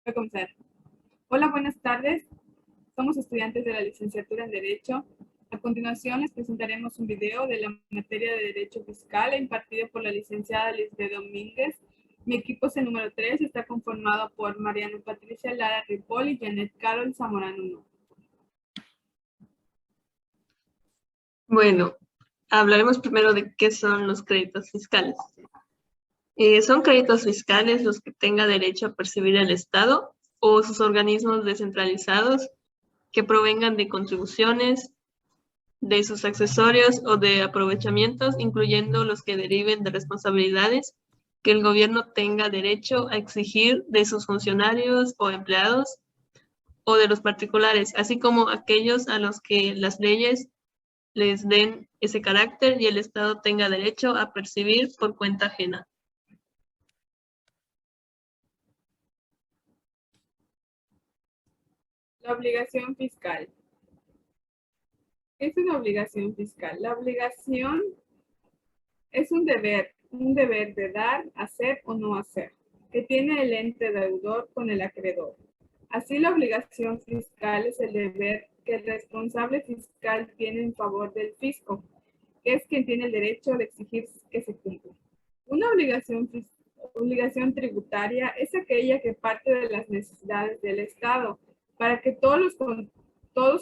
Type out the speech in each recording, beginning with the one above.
Voy a comenzar. Hola, buenas tardes. Somos estudiantes de la licenciatura en Derecho. A continuación les presentaremos un video de la materia de Derecho Fiscal impartido por la licenciada Lisbeth Domínguez. Mi equipo es el número 3 y está conformado por Mariana Patricia Lara Ripoll y Janet Carol Zamorano 1. Bueno, hablaremos primero de qué son los créditos fiscales. Son créditos fiscales los que tenga derecho a percibir el Estado o sus organismos descentralizados que provengan de contribuciones, de sus accesorios o de aprovechamientos, incluyendo los que deriven de responsabilidades que el gobierno tenga derecho a exigir de sus funcionarios o empleados o de los particulares, así como aquellos a los que las leyes les den ese carácter y el Estado tenga derecho a percibir por cuenta ajena. La obligación fiscal. ¿Qué es una obligación fiscal? La obligación es un deber de dar, hacer o no hacer, que tiene el ente deudor con el acreedor. Así, la obligación fiscal es el deber que el responsable fiscal tiene en favor del fisco, que es quien tiene el derecho de exigir que se cumpla. Una obligación tributaria es aquella que parte de las necesidades del Estado para que todos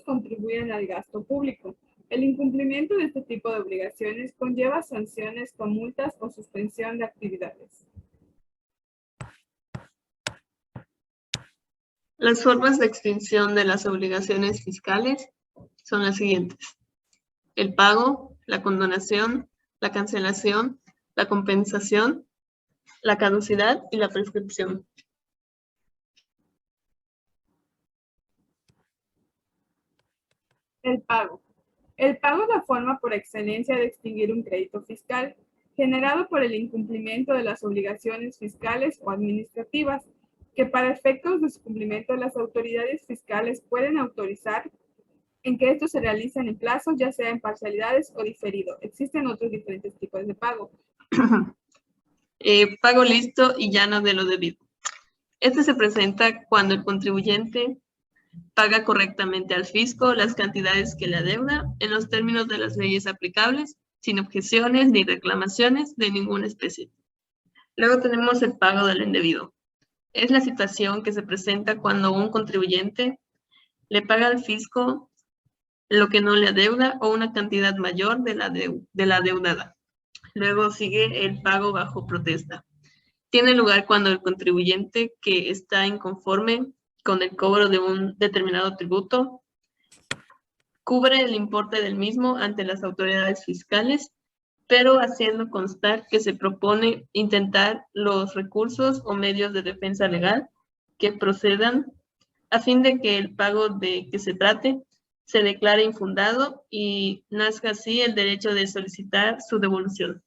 contribuyan al gasto público. El incumplimiento de este tipo de obligaciones conlleva sanciones con multas o suspensión de actividades. Las formas de extinción de las obligaciones fiscales son las siguientes: el pago, la condonación, la cancelación, la compensación, la caducidad y la prescripción. El pago. El pago es la forma por excelencia de extinguir un crédito fiscal generado por el incumplimiento de las obligaciones fiscales o administrativas, que para efectos de su cumplimiento las autoridades fiscales pueden autorizar en que estos se realicen en plazos, ya sea en parcialidades o diferido. Existen otros diferentes tipos de pago. Pago listo y llano de lo debido. Este se presenta cuando el contribuyente paga correctamente al fisco las cantidades que le adeuda en los términos de las leyes aplicables, sin objeciones ni reclamaciones de ninguna especie. Luego tenemos el pago del indebido. Es la situación que se presenta cuando un contribuyente le paga al fisco lo que no le adeuda o una cantidad mayor de la adeudada. Luego sigue el pago bajo protesta. Tiene lugar cuando el contribuyente que está inconforme con el cobro de un determinado tributo cubre el importe del mismo ante las autoridades fiscales, pero haciendo constar que se propone intentar los recursos o medios de defensa legal que procedan a fin de que el pago de que se trate se declare infundado y nazca así el derecho de solicitar su devolución.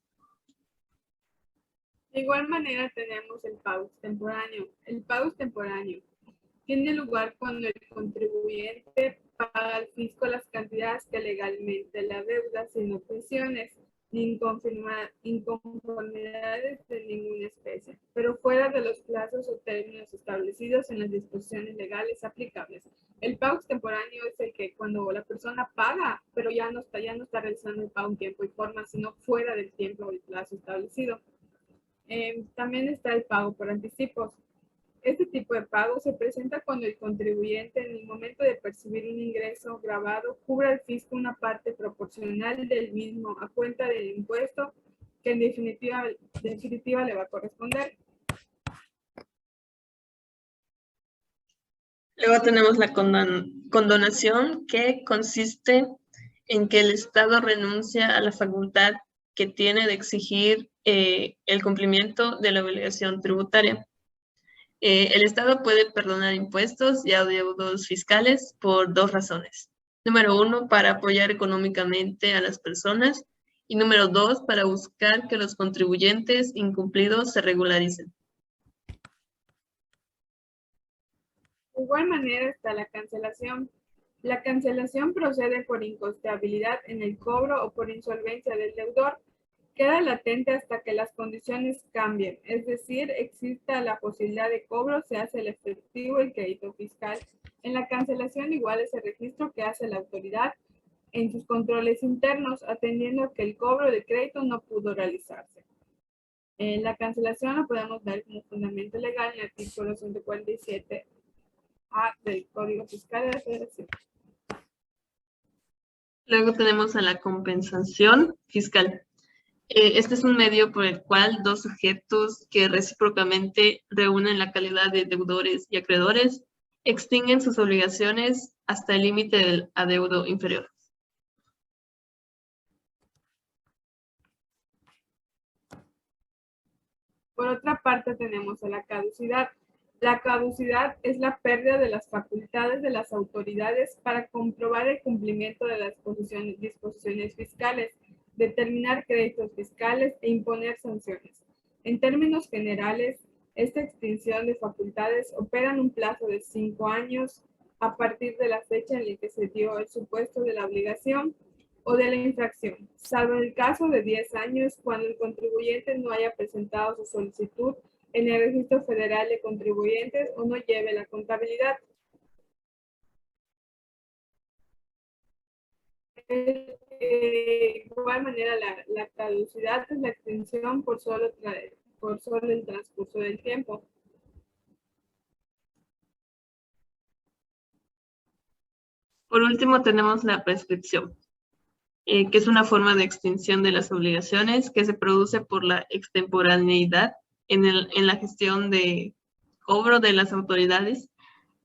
De igual manera tenemos el pago extemporáneo. El pago extemporáneo tiene lugar cuando el contribuyente paga al fisco las cantidades que legalmente le adeuda sin objeciones ni inconformidades de ninguna especie, pero fuera de los plazos o términos establecidos en las disposiciones legales aplicables. El pago extemporáneo es el que cuando la persona paga, pero ya no está realizando el pago en tiempo y forma, sino fuera del tiempo o el plazo establecido. También está el pago por anticipos. Este tipo de pago se presenta cuando el contribuyente, en el momento de percibir un ingreso grabado, cubre al fisco una parte proporcional del mismo a cuenta del impuesto que en definitiva le va a corresponder. Luego tenemos la condonación, que consiste en que el Estado renuncia a la facultad que tiene de exigir el cumplimiento de la obligación tributaria. El Estado puede perdonar impuestos y adeudos fiscales por dos razones. Número 1, para apoyar económicamente a las personas, y número 2, para buscar que los contribuyentes incumplidos se regularicen. De igual manera está la cancelación. La cancelación procede por inconstabilidad en el cobro o por insolvencia del deudor. queda latente hasta que las condiciones cambien, es decir, exista la posibilidad de cobro, se hace el efectivo y crédito fiscal. En la cancelación igual es el registro que hace la autoridad en sus controles internos, atendiendo que el cobro de crédito no pudo realizarse. La cancelación la podemos ver como fundamento legal en el artículo 147A del Código Fiscal de la Federación. Luego tenemos a la compensación fiscal. Este es un medio por el cual dos sujetos que recíprocamente reúnen la calidad de deudores y acreedores extinguen sus obligaciones hasta el límite del adeudo inferior. Por otra parte, tenemos a la caducidad. La caducidad es la pérdida de las facultades de las autoridades para comprobar el cumplimiento de las disposiciones fiscales, determinar créditos fiscales e imponer sanciones. En términos generales, esta extinción de facultades opera en un plazo de 5 años a partir de la fecha en la que se dio el supuesto de la obligación o de la infracción, salvo en el caso de 10 años cuando el contribuyente no haya presentado su solicitud en el Registro Federal de Contribuyentes o no lleve la contabilidad. De igual manera, la caducidad es la extinción por solo el transcurso del tiempo. Por último, tenemos la prescripción, que es una forma de extinción de las obligaciones que se produce por la extemporaneidad en la gestión de cobro de las autoridades,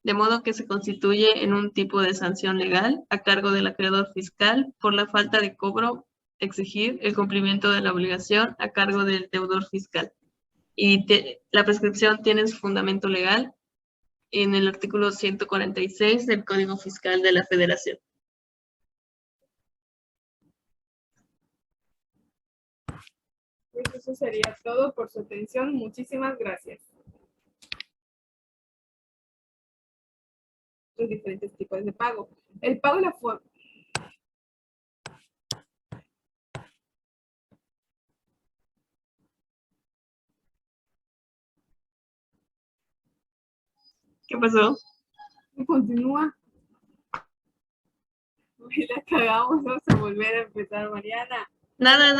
de modo que se constituye en un tipo de sanción legal a cargo del acreedor fiscal por la falta de cobro, exigir el cumplimiento de la obligación a cargo del deudor fiscal. Y la prescripción tiene su fundamento legal en el artículo 146 del Código Fiscal de la Federación. Pues eso sería todo por su atención. Muchísimas gracias. Los diferentes tipos de pago. El pago de la forma. ¿Qué pasó? Continúa. Hoy la cagamos, vamos a volver a empezar, Mariana. Nada,